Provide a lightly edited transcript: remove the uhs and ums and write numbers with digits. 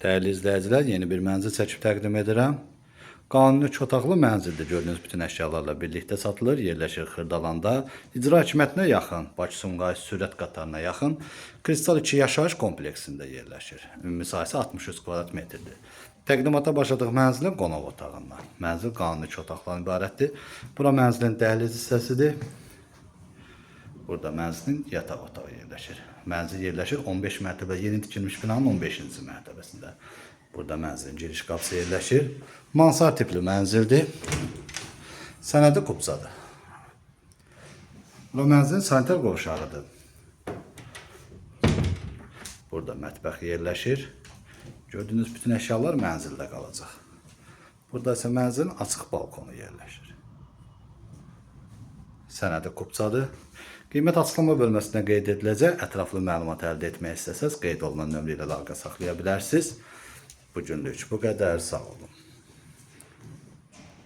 Dəyərli izləyicilər, yeni bir mənzil çəkib təqdim edirəm. Qanuni 3 otaqlı mənzildir. Gördüyünüz bütün əşyalarla birlikdə satılır. Yerləşir Xırdalanda. İcra hakimiyyətinə yaxın, Bakı-Sumqayıt sürət qatarına yaxın Kristal 2 yaşayış kompleksində yerləşir. Ümumi sahəsi 63 kvadrat metrdir. Təqdimata başladıq mənzilin qonaq otağından. Mənzil qanuni 2 otaqdan ibarətdir. Bura mənzilin dəhliz hissəsidir. Burada mənzilin yataq otağı yerləşir. Mənzil yerləşir 15 mərtəbə yeni tikilmiş binanın 15-ci mərtəbəsində. Burada mənzilin giriş qapısı yerləşir. Mansard tipli mənzildir. Sənədi kubzadır. Bu mənzilin sanitar qovşağıdır. Burada mətbəx yerləşir. Gördüyünüz bütün əşyalar mənzildə qalacaq. Burada isə mənzilin açıq balkonu yerləşir. Sənədi kubzadır. Qiymət açıqlama bölməsində qeyd ediləcək. Ətraflı məlumat əldə etmək istəsəz, qeyd olunan nömrə ilə əlaqə saxlaya bilərsiniz. Bu günlük bu qədər. Sağ olun.